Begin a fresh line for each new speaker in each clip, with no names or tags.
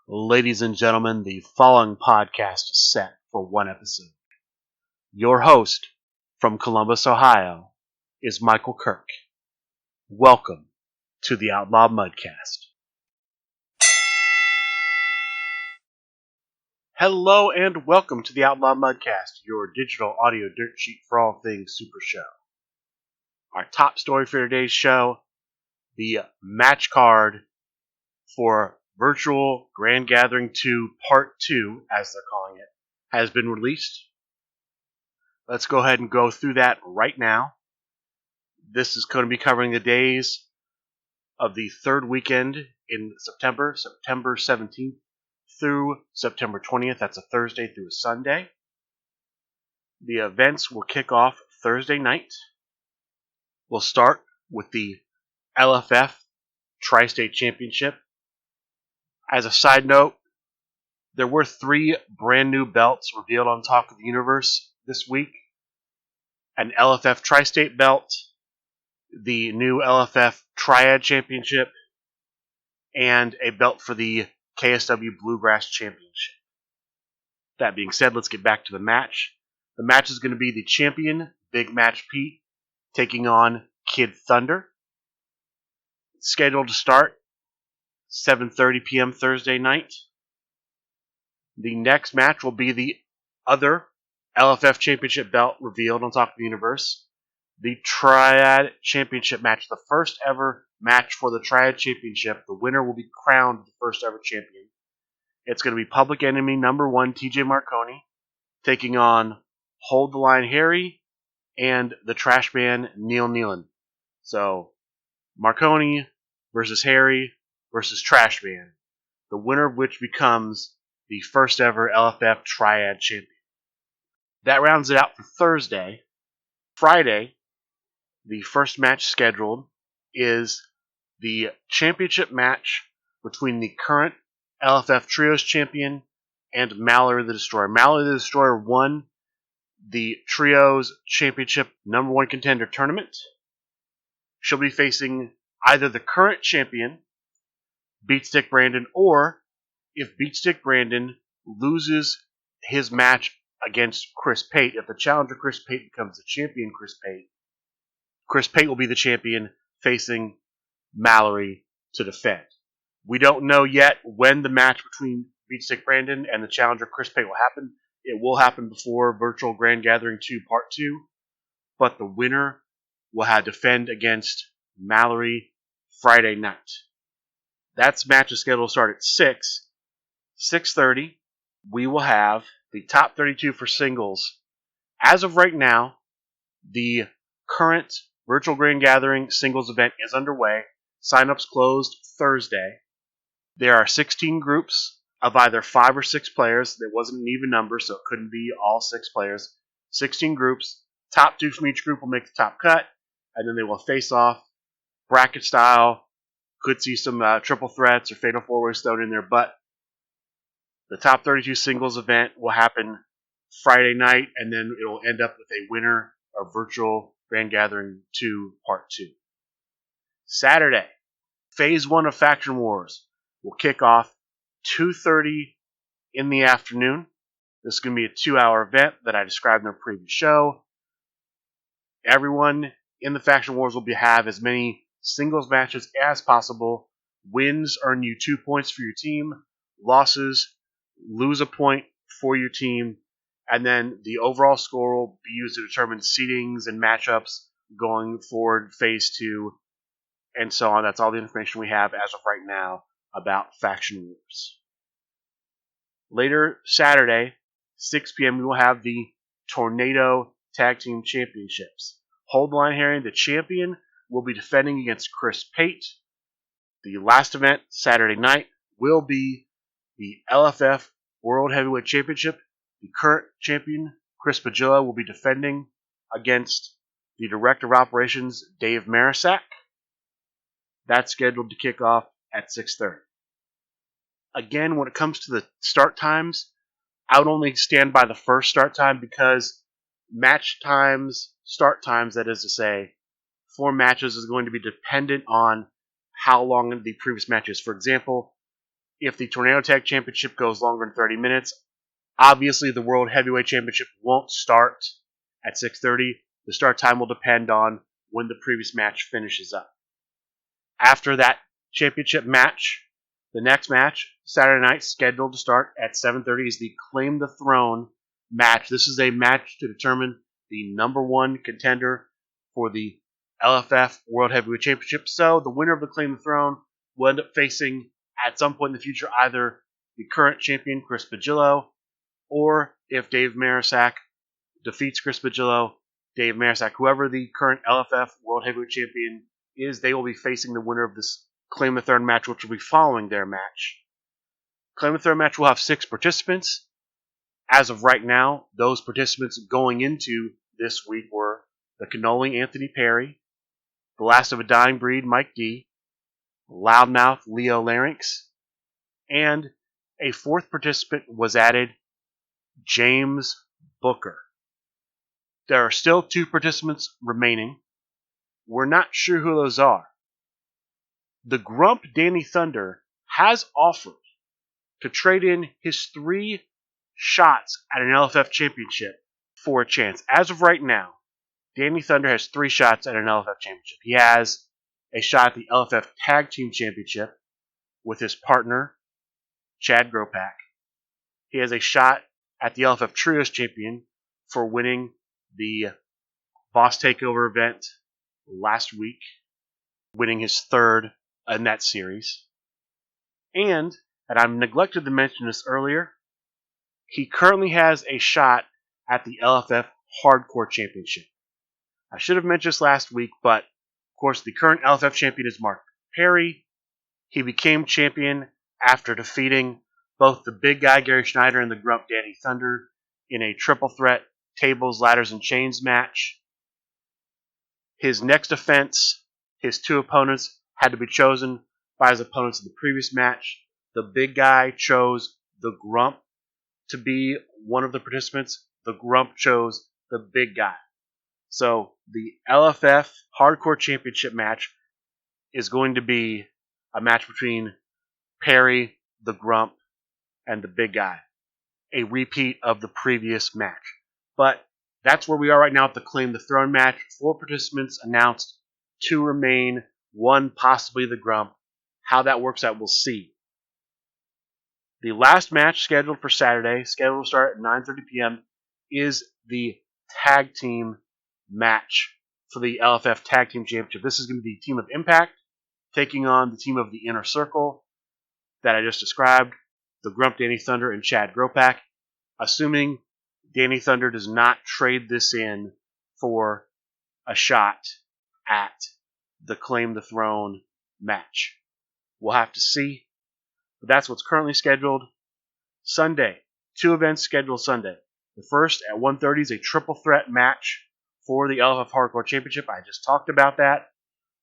Ladies and gentlemen, the following podcast is set for one episode. Your host from Columbus, Ohio, is Michael Kirk. Welcome to the Outlaw Mudcast. Hello and welcome to the Outlaw Mudcast, your digital audio dirt sheet for all things Super Show. Our top story for today's show, the match card for Virtual Grand Gathering 2 Part 2, as they're calling it, has been released. Let's go ahead and go through that right now. This is going to be covering the days of the third weekend in September 17th through September 20th. That's a Thursday through a Sunday. The events will kick off Thursday night. We'll start with the LFF Tri-State Championship. As a side note, there were 3 brand new belts revealed on Talk of the Universe this week. An LFF Tri-State belt, the new LFF Triad Championship, and a belt for the KSW Bluegrass Championship. That being said, let's get back to the match. The match is going to be the champion, Big Match Pete, taking on Kid Thunder. It's scheduled to start 7:30 p.m. Thursday night. The next match will be the other LFF Championship belt revealed on Talk of the Universe. The Triad Championship match, the first ever match for the Triad Championship. The winner will be crowned the first ever champion. It's going to be Public Enemy number 1 TJ Marconi taking on Hold the Line Harry and the Trash Man Neil Nealon. So Marconi versus Harry versus Trash Man, the winner of which becomes the first ever LFF Triad Champion. That rounds it out for Thursday. Friday, the first match scheduled is the championship match between the current LFF Trios champion and Mallory the Destroyer. Mallory the Destroyer won the Trios Championship number 1 contender tournament. She'll be facing either the current champion, Beatstick Brandon, or if Beatstick Brandon loses his match against Chris Pate, if the challenger Chris Pate becomes the champion Chris Pate will be the champion facing Mallory to defend. We don't know yet when the match between Beatstick Brandon and the challenger Chris Pate will happen. It will happen before Virtual Grand Gathering 2 Part 2, but the winner will have to defend against Mallory Friday night. That match is scheduled to start at 6:30. We will have the top 32 for singles. As of right now, the current Virtual Grand Gathering singles event is underway. Sign-ups closed Thursday. There are 16 groups of either 5 or 6 players. There wasn't an even number, so it couldn't be all 6 players. 16 groups. Top 2 from each group will make the top cut, and then they will face off bracket style. Could see some triple threats or fatal four-ways thrown in there, but the top 32 singles event will happen Friday night, and then it will end up with a winner of Virtual Grand Gathering 2 Part 2. Saturday, Phase 1 of Faction Wars will kick off 2:30 in the afternoon. This is going to be a 2-hour event that I described in the previous show. Everyone in the Faction Wars will have as many singles matches as possible. Wins earn you 2 points for your team. Losses lose a point for your team. And then the overall score will be used to determine seedings and matchups going forward, Phase 2, and so on. That's all the information we have as of right now about Faction Wars. Later Saturday, 6 p.m., we will have the Tornado Tag Team Championships. Hold the Line Harry, the champion, will be defending against Chris Pate. The last event, Saturday night, will be the LFF World Heavyweight Championship. The current champion, Chris Pagilla, will be defending against the Director of Operations, Dave Marisak. That's scheduled to kick off at 6:30. Again, when it comes to the start times, I would only stand by the first start time because match times, start times, that is to say, for matches is going to be dependent on how long the previous match is. For example, if the Tornado Tag Championship goes longer than 30 minutes, obviously the World Heavyweight Championship won't start at 6:30. The start time will depend on when the previous match finishes up. After that championship match, the next match, Saturday night, scheduled to start at 7:30, is the Claim the Throne match. This is a match to determine the number one contender for the LFF World Heavyweight Championship. So the winner of the Claim the Throne will end up facing, at some point in the future, either the current champion, Chris Pagillo, or if Dave Marisak defeats Chris Pagillo, Dave Marisak, whoever the current LFF World Heavyweight Champion is, they will be facing the winner of this Claim the Throne match, which will be following their match. Claim the Throne match will have 6 participants. As of right now, those participants going into this week were the Cannoli Anthony Perry, the Last of a Dying Breed Mike D, Loudmouth Leo Larynx, and a 4th participant was added, James Booker. There are still 2 participants remaining. We're not sure who those are. The Grump Danny Thunder has offered to trade in his 3 shots at an LFF championship for a chance. As of right now, Danny Thunder has 3 shots at an LFF championship. He has a shot at the LFF Tag Team Championship with his partner, Chad Gropak. He has a shot at the LFF Trios Champion for winning the Boss Takeover event last week, winning his 3rd in that series. And I neglected to mention this earlier, he currently has a shot at the LFF Hardcore Championship. I should have mentioned this last week, but of course the current LFF champion is Mark Perry. He became champion after defeating both the big guy Gary Schneider and the Grump Danny Thunder in a triple threat tables, ladders, and chains match. His next offense, his 2 opponents had to be chosen by his opponents in the previous match. The big guy chose the Grump to be one of the participants. The Grump chose the big guy. So the LFF Hardcore Championship match is going to be a match between Perry, the Grump, and the big guy. A repeat of the previous match. But that's where we are right now at the Claim the Throne match. 4 participants announced, 2 remain, 1 possibly the Grump. How that works out, we'll see. The last match scheduled for Saturday, scheduled to start at 9:30 p.m., is the tag team match for the LFF Tag Team Championship. This is going to be the Team of Impact taking on the team of the Inner Circle that I just described, the Grump Danny Thunder and Chad Gropak, assuming Danny Thunder does not trade this in for a shot at the Claim the Throne match. We'll have to see. But that's what's currently scheduled. Sunday, 2 events scheduled Sunday. The first at 1:30 is a triple threat match for the LFF Hardcore Championship. I just talked about that.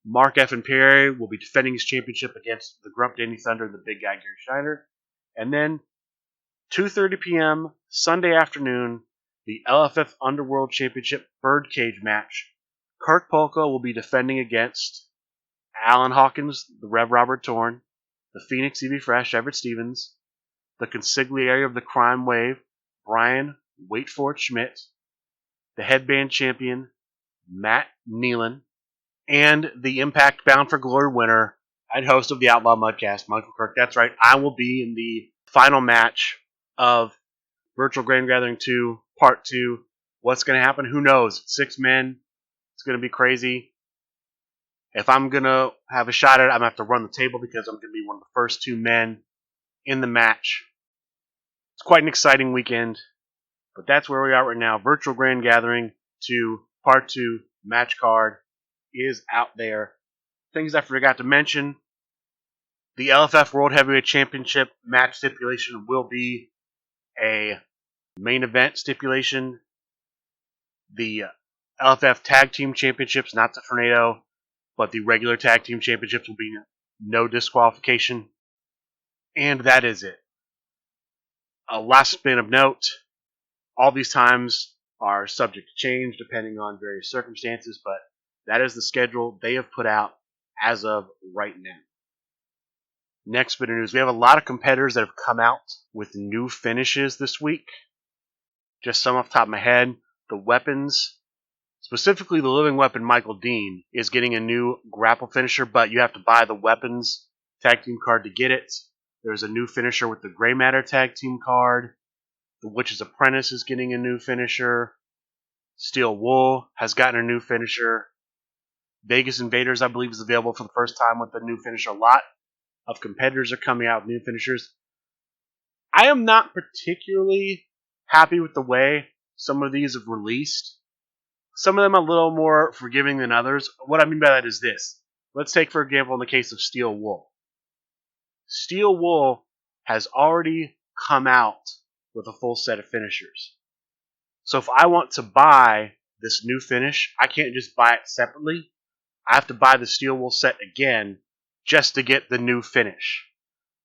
Mark F. and Perry will be defending his championship against the Grump Danny Thunder and the big guy Gary Schneider. And then 2:30 p.m. Sunday afternoon, the LFF Underworld Championship Birdcage match. Kirk Polka will be defending against Alan Hawkins, the Rev Robert Torn, the Phoenix EV Fresh, Everett Stevens, the consigliere of the Crime Wave, Brian Wait for It Schmidt, the headband champion, Matt Nealon, and the Impact Bound for Glory winner and host of the Outlaw Mudcast, Michael Kirk. That's right, I will be in the final match of Virtual Grand Gathering 2, Part 2. What's going to happen? Who knows? 6 men. It's going to be crazy. If I'm going to have a shot at it, I'm going to have to run the table because I'm going to be one of the first 2 men in the match. It's quite an exciting weekend, but that's where we are right now. Virtual Grand Gathering 2, Part 2, match card is out there. Things I forgot to mention. The LFF World Heavyweight Championship match stipulation will be a main event stipulation. The LFF Tag Team Championships, not the Tornado, but the regular Tag Team Championships will be no disqualification. And that is it. A last spin of note, all these times are subject to change depending on various circumstances, but that is the schedule they have put out as of right now. Next bit of news. We have a lot of competitors that have come out with new finishes this week. Just some off the top of my head. The weapons, specifically the living weapon Michael Dean, is getting a new grapple finisher, but you have to buy the weapons tag team card to get it. There's a new finisher with the Gray Matter tag team card. The Witch's Apprentice is getting a new finisher. Steel Wool has gotten a new finisher. Vegas Invaders, I believe, is available for the first time with a new finisher. A lot of competitors are coming out with new finishers. I am not particularly happy with the way some of these have released. Some of them a little more forgiving than others. What I mean by that is this. Let's take, for example, in the case of Steel Wool. Steel Wool has already come out with a full set of finishers. So if I want to buy this new finish, I can't just buy it separately. I have to buy the Steel Wool set again just to get the new finish.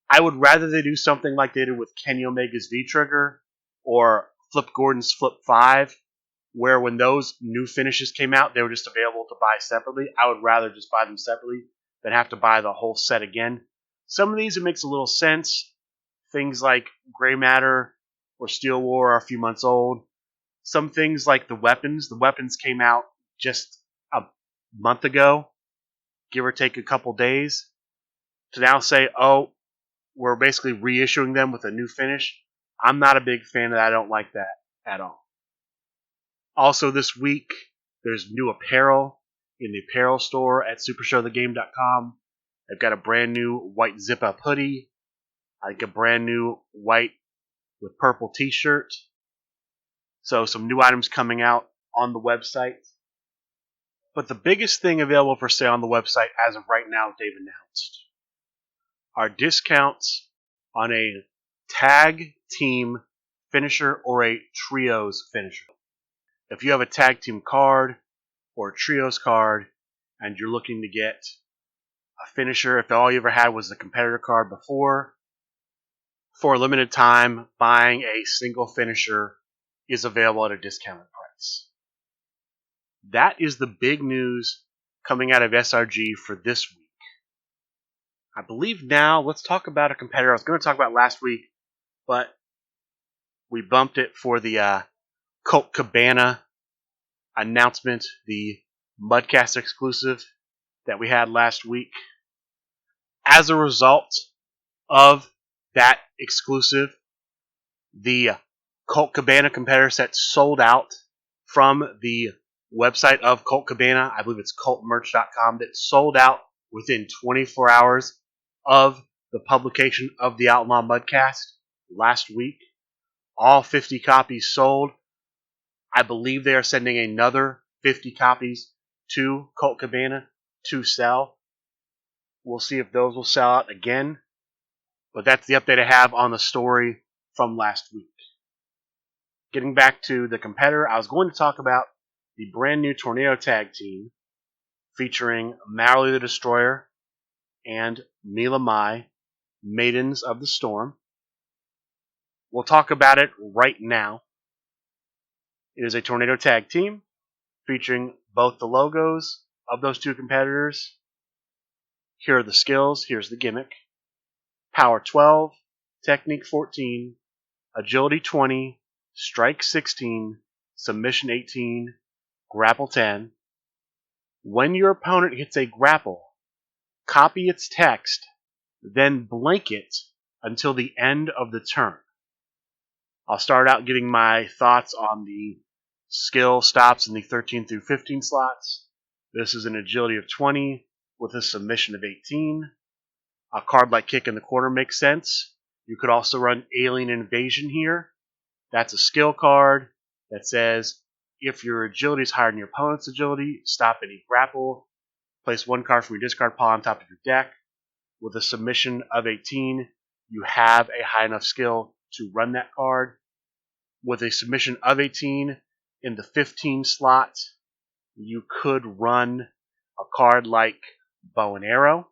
I would rather they do something like they did with Kenny Omega's V-Trigger or Flip Gordon's Flip 5, where when those new finishes came out, they were just available to buy separately. I would rather just buy them separately than have to buy the whole set again. Some of these, it makes a little sense. Things like Gray Matter or Steel War are a few months old. Some things like the weapons came out just a month ago, give or take a couple days. To now say, oh, we're basically reissuing them with a new finish, I'm not a big fan of that. I don't like that at all. Also this week, there's new apparel in the apparel store at supershowthegame.com. They've got a brand new white zip-up hoodie, like a brand new white with purple t-shirt. So some new items coming out on the website. But the biggest thing available for sale on the website as of right now, they've announced, are discounts on a tag team finisher or a trios finisher. If you have a tag team card or a trios card and you're looking to get a finisher, if all you ever had was the competitor card before, for a limited time, buying a single finisher is available at a discounted price. That is the big news coming out of SRG for this week. I believe now, let's talk about a competitor I was going to talk about last week, but we bumped it for the Colt Cabana announcement, the Mudcast exclusive that we had last week. As a result of that exclusive, the Colt Cabana competitor set sold out from the website of Colt Cabana. I believe it's coltmerch.com. That sold out within 24 hours of the publication of the Outlaw Mudcast last week. All 50 copies sold. I believe they are sending another 50 copies to Colt Cabana to sell. We'll see if those will sell out again. But that's the update I have on the story from last week. Getting back to the competitor, I was going to talk about the brand new Tornado Tag Team featuring Marley the Destroyer and Mila Mai, Maidens of the Storm. We'll talk about it right now. It is a Tornado Tag Team featuring both the logos of those two competitors. Here are the skills. Here's the gimmick. Power 12, Technique 14, Agility 20, Strike 16, Submission 18, Grapple 10. When your opponent hits a grapple, copy its text, then blank it until the end of the turn. I'll start out giving my thoughts on the skill stops in the 13 through 15 slots. This is an agility of 20 with a submission of 18. A card like Kick in the Corner makes sense. You could also run Alien Invasion here. That's a skill card that says if your agility is higher than your opponent's agility, stop any grapple. Place one card from your discard pile on top of your deck. With a submission of 18, you have a high enough skill to run that card. With a submission of 18 in the 15 slot, you could run a card like Bow and Arrow.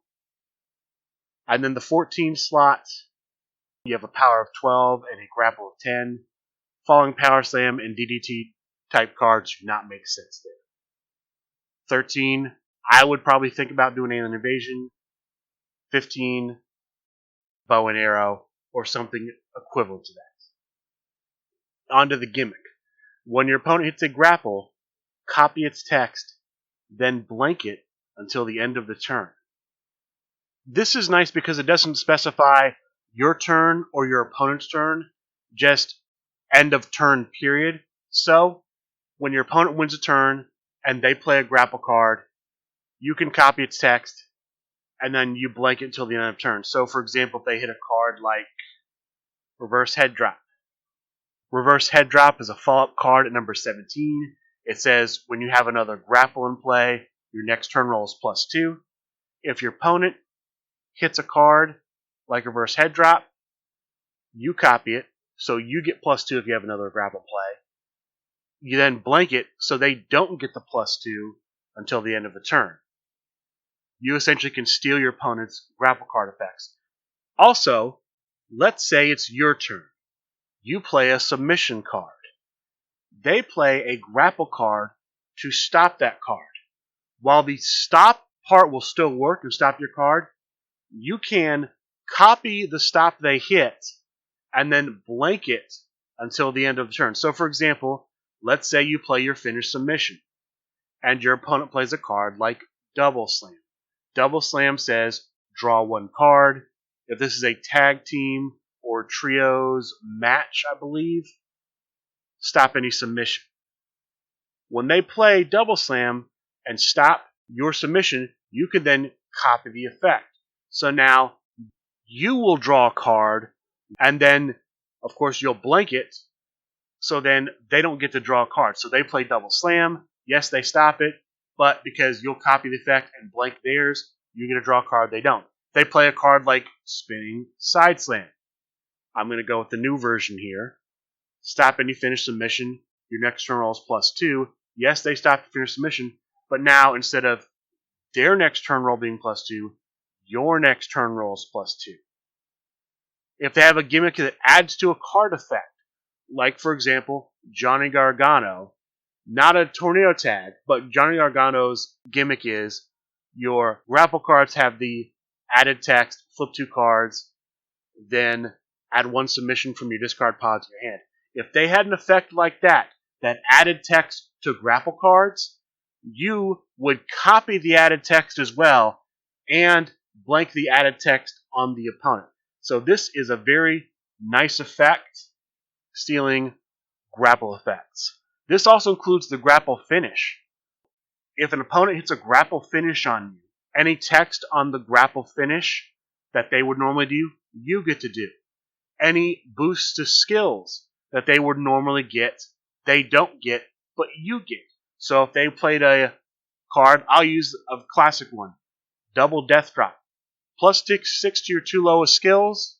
And then the 14 slot, you have a power of 12 and a grapple of 10. Falling Power Slam and DDT type cards do not make sense there. 13, I would probably think about doing Alien Invasion. 15, bow and arrow, or something equivalent to that. Onto the gimmick. When your opponent hits a grapple, copy its text, then blank it until the end of the turn. This is nice because it doesn't specify your turn or your opponent's turn, just end of turn period. So, when your opponent wins a turn and they play a grapple card, you can copy its text and then you blank it until the end of turn. So, for example, if they hit a card like Reverse Head Drop. Reverse Head Drop is a follow-up card at number 17. It says when you have another grapple in play, your next turn roll is +2. If your opponent hits a card like Reverse Head Drop, you copy it, so you get +2 if you have another grapple play. You then blank it so they don't get the +2 until the end of the turn. You essentially can steal your opponent's grapple card effects. Also, let's say it's your turn. You play a submission card. They play a grapple card to stop that card. While the stop part will still work to stop your card, you can copy the stop they hit and then blank it until the end of the turn. So, for example, let's say you play your finished submission and your opponent plays a card like Double Slam. Double Slam says draw one card. If this is a tag team or trios match, I believe, stop any submission. When they play Double Slam and stop your submission, you can then copy the effect. So now you will draw a card, and then, of course, you'll blank it, so then they don't get to draw a card. So they play Double Slam. Yes, they stop it, but because you'll copy the effect and blank theirs, you get to draw a card, they don't. They play a card like Spinning Side Slam. I'm going to go with the new version here. Stop any finished submission. Your next turn roll is +2. Yes, they stopped the finished submission, but now instead of their next turn roll being +2, your next turn roll is +2. If they have a gimmick that adds to a card effect, like, for example, Johnny Gargano, not a tornado tag, but Johnny Gargano's gimmick is your grapple cards have the added text, flip 2 cards, then add 1 submission from your discard pile to your hand. If they had an effect like that added text to grapple cards, you would copy the added text as well and blank the added text on the opponent. So this is a very nice effect, stealing grapple effects. This also includes the grapple finish. If an opponent hits a grapple finish on you, any text on the grapple finish that they would normally do, you get to do. Any boosts to skills that they would normally get, they don't get, but you get. So if they played a card, I'll use a classic one, Double Death Drop. +6 to your 2 lowest skills.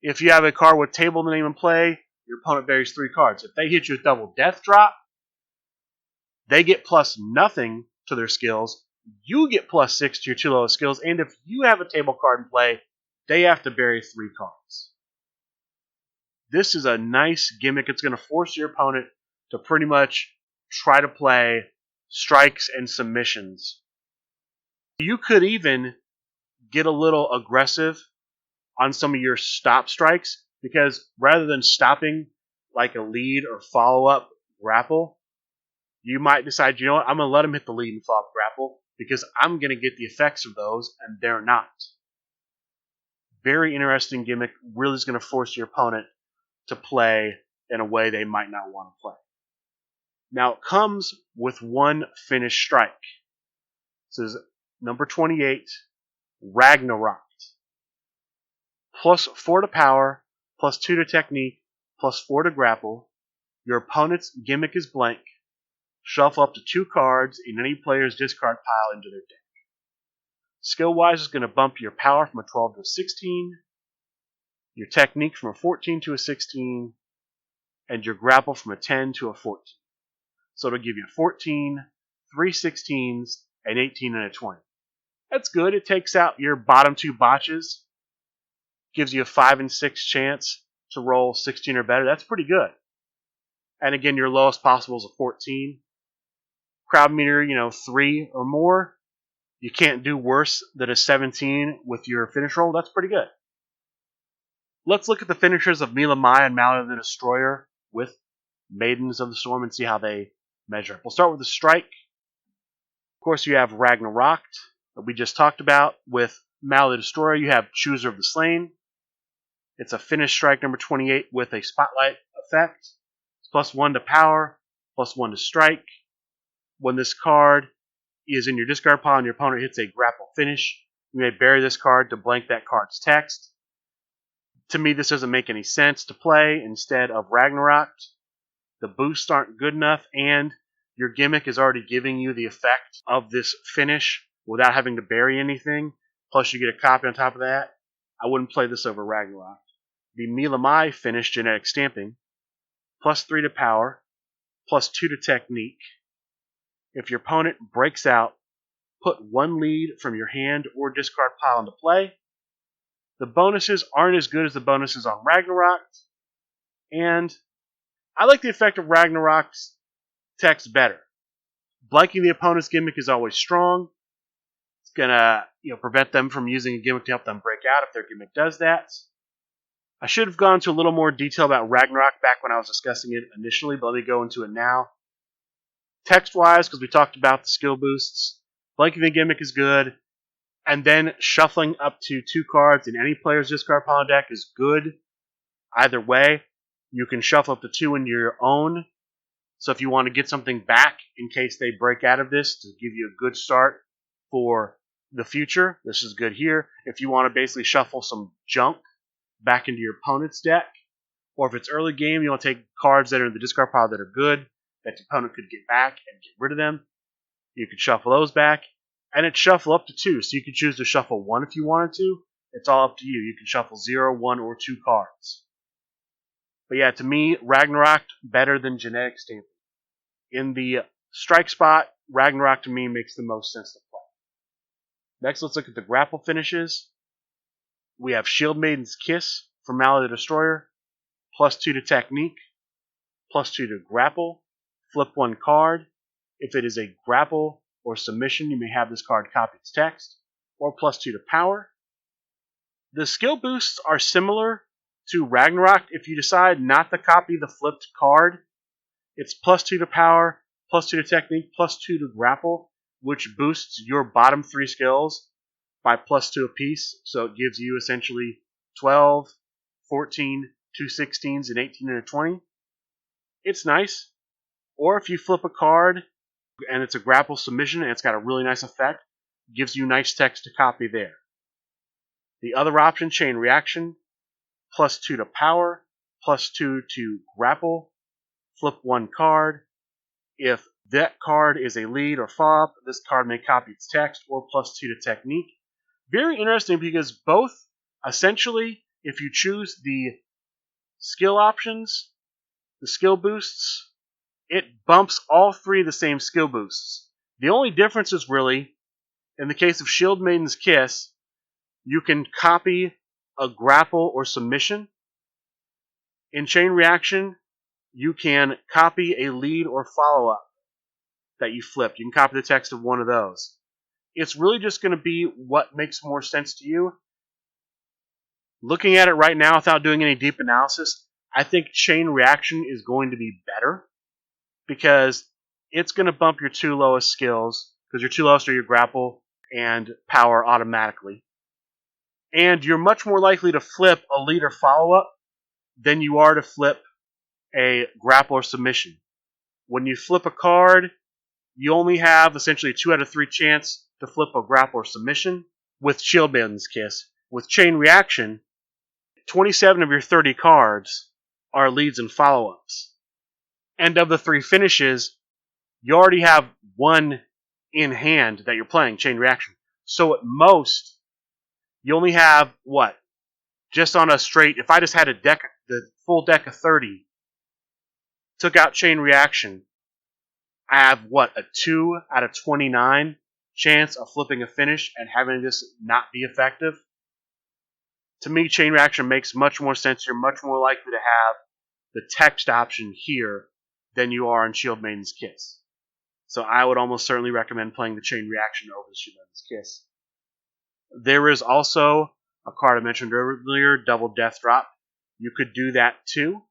If you have a card with table in the name and play, your opponent buries 3 cards. If they hit you with Double Death Drop, they get +0 to their skills. You get +6 to your 2 lowest skills. And if you have a table card in play, they have to bury 3 cards. This is a nice gimmick. It's going to force your opponent to pretty much try to play strikes and submissions. You could even get a little aggressive on some of your stop strikes, because rather than stopping like a lead or follow-up grapple, you might decide, you know what, I'm going to let them hit the lead and follow-up grapple because I'm going to get the effects of those and they're not. Very interesting gimmick. Really is going to force your opponent to play in a way they might not want to play. Now it comes with 1 finished strike. This is number 28, Ragnarok. +4 to power, +2 to technique, +4 to grapple. Your opponent's gimmick is blank. Shuffle up to 2 cards in any player's discard pile into their deck. Skill-wise, it's going to bump your power from a 12 to a 16, your technique from a 14 to a 16, and your grapple from a 10 to a 14. So it'll give you a 14, 3 16s, an 18, and a 20. That's good. It takes out your bottom 2 botches, gives you a 5 and 6 chance to roll 16 or better. That's pretty good. And again, your lowest possible is a 14. Crowd meter, 3 or more. You can't do worse than a 17 with your finish roll. That's pretty good. Let's look at the finishers of Mila Mai and Mallory the Destroyer with Maidens of the Storm and see how they measure up. We'll start with the strike. Of course, you have Ragnarok that we just talked about. With Mallory the Destroyer, you have Chooser of the Slain. It's a finish strike number 28 with a spotlight effect. It's +1 to power, +1 to strike. When this card is in your discard pile and your opponent hits a grapple finish, you may bury this card to blank that card's text. To me, this doesn't make any sense to play instead of Ragnarok. The boosts aren't good enough, and your gimmick is already giving you the effect of this finish without having to bury anything. Plus, you get a copy on top of that. I wouldn't play this over Ragnarok. The Mila Mai finish, Genetic Stamping, +3 to power, +2 to technique. If your opponent breaks out, put 1 lead from your hand or discard pile into play. The bonuses aren't as good as the bonuses on Ragnarok, and I like the effect of Ragnarok's text better. Blanking the opponent's gimmick is always strong. It's gonna prevent them from using a gimmick to help them break out if their gimmick does that. I should have gone into a little more detail about Ragnarok back when I was discussing it initially, but let me go into it now. Text-wise, because we talked about the skill boosts, blanking the gimmick is good, and then shuffling up to 2 cards in any player's discard pile deck is good. Either way, you can shuffle up to 2 into your own. So if you want to get something back in case they break out of this to give you a good start for the future, this is good here. If you want to basically shuffle some junk back into your opponent's deck, or if it's early game, you want to take cards that are in the discard pile that are good, that the opponent could get back and get rid of them, you could shuffle those back. And it's shuffle up to 2, so you can choose to shuffle 1 if you wanted to. It's all up to you. You can shuffle 0, 1, or 2 cards. But yeah, to me, Ragnarok better than Genetic Stamping. In the strike spot, Ragnarok to me makes the most sense to play. Next, let's look at the grapple finishes. We have Shield Maiden's Kiss from Mallory the Destroyer, +2 to technique, +2 to grapple, flip 1 card. If it is a grapple or submission, you may have this card copy its text, or +2 to power. The skill boosts are similar to Ragnarok if you decide not to copy the flipped card. It's +2 to power, +2 to technique, +2 to grapple, which boosts your bottom 3 skills by +2 apiece. So it gives you essentially 12, 14, 2 16s, and 18 and a 20. It's nice. Or if you flip a card and it's a grapple submission and it's got a really nice effect, it gives you nice text to copy there. The other option, Chain Reaction, +2 to power, +2 to grapple, flip 1 card. If that card is a lead or follow-up, this card may copy its text, or +2 to technique. Very interesting because both, essentially, if you choose the skill options, the skill boosts, it bumps all 3 the same skill boosts. The only difference is really, in the case of Shield Maiden's Kiss, you can copy a grapple or submission. In Chain Reaction, you can copy a lead or follow-up that you flipped. You can copy the text of one of those. It's really just going to be what makes more sense to you. Looking at it right now without doing any deep analysis, I think Chain Reaction is going to be better because it's going to bump your 2 lowest skills, because your 2 lowest are your grapple and power automatically. And you're much more likely to flip a lead or follow-up than you are to flip a grapple or submission. When you flip a card, you only have essentially a 2 out of 3 chance to flip a grapple or submission with Shield Maiden's Kiss. With Chain Reaction, 27 of your 30 cards are leads and follow-ups. And of the 3 finishes, you already have 1 in hand that you're playing, Chain Reaction. So at most, you only have, just on a straight, if I just had a deck, the full deck of 30, took out Chain Reaction, I have, a 2 out of 29 chance of flipping a finish and having this not be effective? To me, Chain Reaction makes much more sense. You're much more likely to have the text option here than you are in Shield Maiden's Kiss. So I would almost certainly recommend playing the Chain Reaction over the Shield Maiden's Kiss. There is also a card I mentioned earlier, Double Death Drop. You could do that too.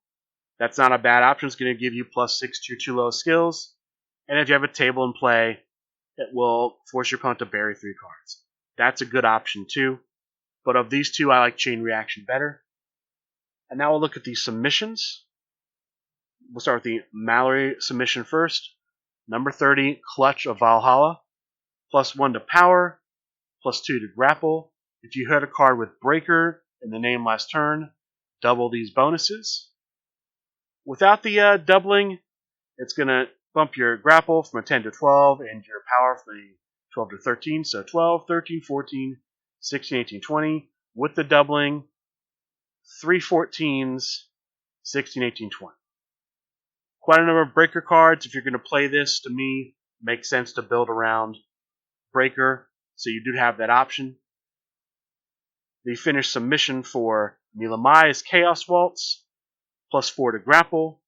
That's not a bad option. It's going to give you +6 to your 2 lowest skills. And if you have a table in play, it will force your opponent to bury 3 cards. That's a good option too. But of these two, I like Chain Reaction better. And now we'll look at the submissions. We'll start with the Mallory submission first. Number 30, Clutch of Valhalla. +1 to power, +2 to grapple. If you hit a card with Breaker in the name last turn, double these bonuses. Without the doubling, it's going to bump your grapple from a 10 to 12 and your power from a 12 to 13. So 12, 13, 14, 16, 18, 20. With the doubling, 3 14s, 16, 18, 20. Quite a number of Breaker cards. If you're going to play this, to me, makes sense to build around Breaker, so you do have that option. The finished submission for Nilamai is Chaos Waltz, +4 to grapple.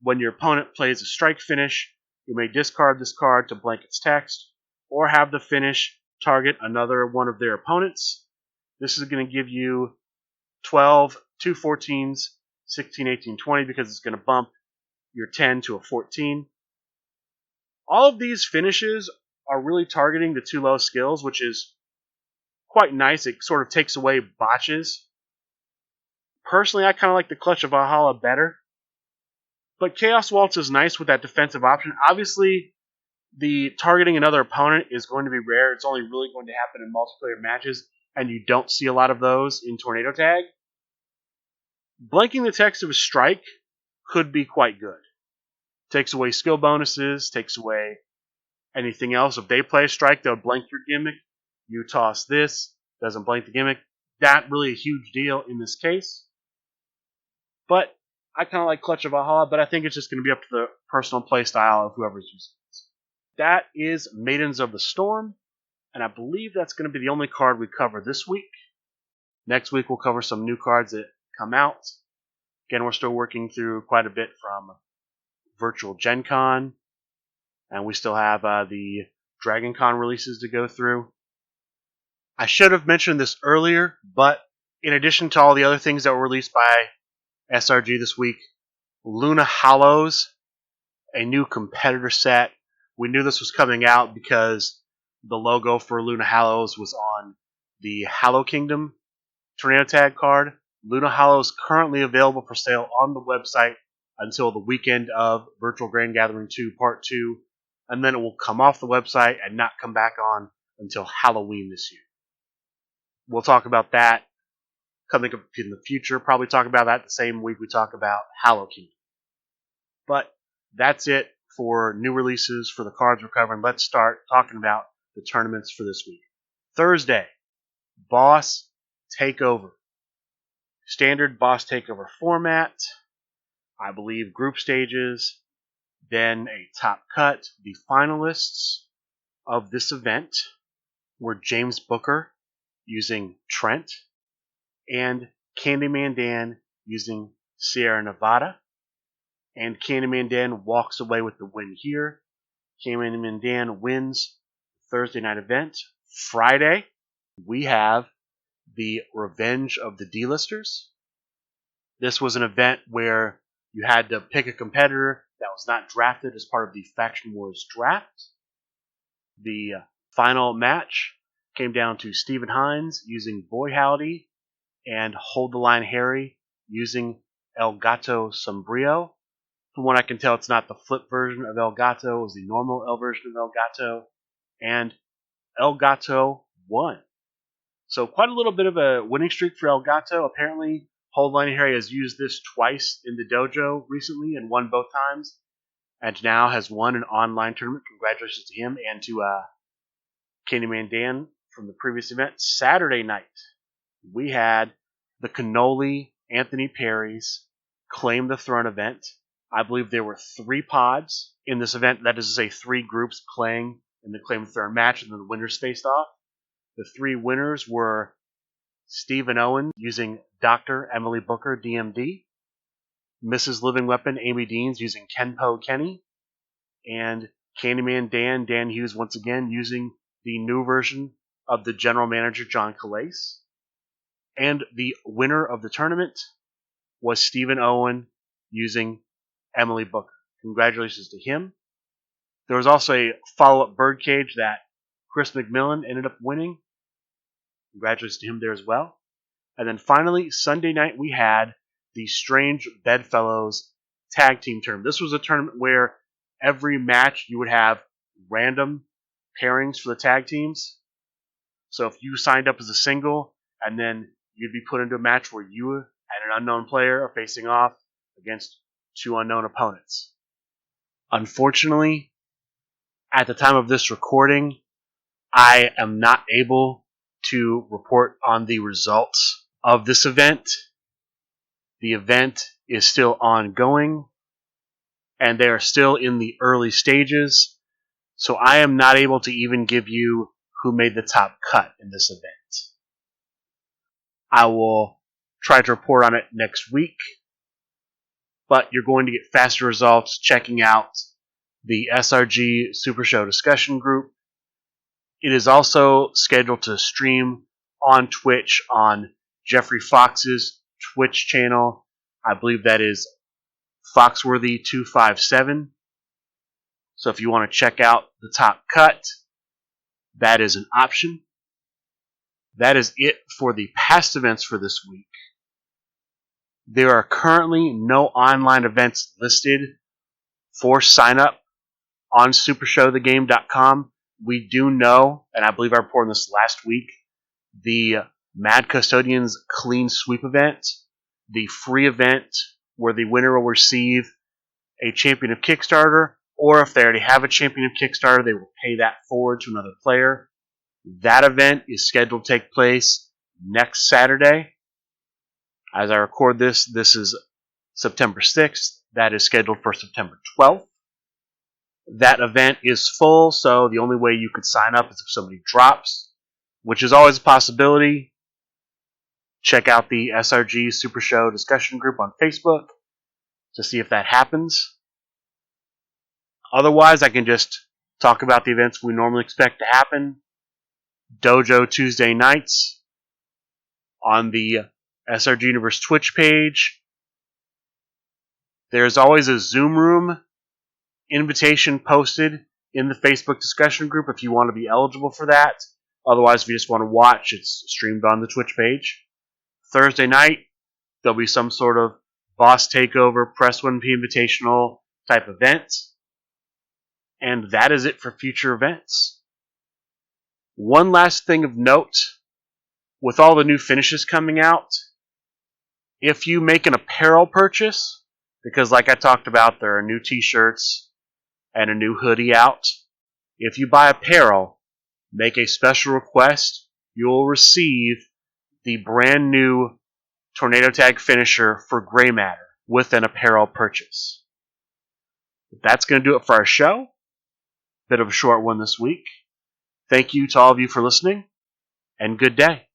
When your opponent plays a strike finish, you may discard this card to blank its text, or have the finish target another one of their opponents. This is going to give you 12, 2 14s, 16, 18, 20, because it's going to bump your 10 to a 14. All of these finishes are really targeting the 2 low skills, which is quite nice. It sort of takes away botches. Personally, I kind of like the Clutch of Valhalla better. But Chaos Waltz is nice with that defensive option. Obviously, the targeting another opponent is going to be rare. It's only really going to happen in multiplayer matches, and you don't see a lot of those in Tornado Tag. Blanking the text of a strike could be quite good. Takes away skill bonuses, takes away anything else. If they play a strike, they'll blank your gimmick. You toss this, doesn't blank the gimmick. That really a huge deal in this case. But I kind of like Clutch of Valhalla, but I think it's just going to be up to the personal play style of whoever's using it. That is Maidens of the Storm, and I believe that's going to be the only card we cover this week. Next week we'll cover some new cards that come out. Again, we're still working through quite a bit from Virtual Gen Con, and we still have the Dragon Con releases to go through. I should have mentioned this earlier, but in addition to all the other things that were released by SRG this week, Luna Hollows, a new competitor set. We knew this was coming out because the logo for Luna Hollows was on the Hallow Kingdom Tornado Tag card. Luna Hollows currently available for sale on the website until the weekend of Virtual Grand Gathering 2 Part 2, and then it will come off the website and not come back on until Halloween this year. We'll talk about that coming up in the future. Probably talk about that the same week we talk about Hallow Kingdom. But that's it for new releases for the cards we're covering. Let's start talking about the tournaments for this week. Thursday, Boss Takeover. Standard Boss Takeover format. I believe group stages, then a top cut. The finalists of this event were James Booker using Trent and Candyman Dan using Sierra Nevada. And Candyman Dan walks away with the win here. Candyman Dan wins Thursday night event. Friday, we have the Revenge of the D-Listers. This was an event where you had to pick a competitor that was not drafted as part of the Faction Wars draft. The final match came down to Stephen Hines using Boy Howdy and Hold the Line Harry using El Gato Sombrio. From what I can tell, it's not the flip version of El Gato, it was the normal El version of El Gato, and El Gato won. So quite a little bit of a winning streak for El Gato. Apparently, Hold the Line Harry has used this twice in the dojo recently and won both times, and now has won an online tournament. Congratulations to him and to Candyman Dan from the previous event. Saturday night, we had the Cannoli Anthony Perry's Claim the Throne event. I believe there were 3 pods in this event. That is to say, 3 groups playing in the Claim the Throne match, and then the winners faced off. The 3 winners were Stephen Owen using Dr. Emily Booker DMD, Mrs. Living Weapon Amy Deans using Kenpo Kenny, and Candyman Dan Hughes once again using the new version of the general manager John Calais. And the winner of the tournament was Stephen Owen using Emily Booker. Congratulations to him. There was also a follow-up birdcage that Chris McMillan ended up winning. Congratulations to him there as well. And then finally, Sunday night, we had the Strange Bedfellows Tag Team Tournament. This was a tournament where every match you would have random pairings for the tag teams. So if you signed up as a single, and then you'd be put into a match where you and an unknown player are facing off against two unknown opponents. Unfortunately, at the time of this recording, I am not able to report on the results of this event. The event is still ongoing, and they are still in the early stages, so I am not able to even give you who made the top cut in this event. I will try to report on it next week, but you're going to get faster results checking out the SRG Super Show discussion group. It is also scheduled to stream on Twitch on Jeffrey Fox's Twitch channel. I believe that is Foxworthy257. So if you want to check out the top cut, that is an option. That is it for the past events for this week. There are currently no online events listed for sign up on supershowthegame.com. We do know, and I believe I reported this last week, the Mad Custodians Clean Sweep event, the free event where the winner will receive a champion of Kickstarter, or if they already have a champion of Kickstarter, they will pay that forward to another player. That event is scheduled to take place next Saturday. As I record this, this is September 6th. That is scheduled for September 12th. That event is full, so the only way you could sign up is if somebody drops, which is always a possibility. Check out the SRG Super Show discussion group on Facebook to see if that happens. Otherwise, I can just talk about the events we normally expect to happen. Dojo Tuesday nights on the SRG Universe Twitch page. There's always a Zoom room invitation posted in the Facebook discussion group if you want to be eligible for that. Otherwise, if you just want to watch, it's streamed on the Twitch page. Thursday night, there'll be some sort of boss takeover, press 1P invitational type event. And that is it for future events. One last thing of note, with all the new finishes coming out, if you make an apparel purchase, because like I talked about, there are new t-shirts and a new hoodie out. If you buy apparel, make a special request, you will receive the brand new Tornado Tag finisher for Gray Matter with an apparel purchase. That's going to do it for our show. Bit of a short one this week. Thank you to all of you for listening, and good day.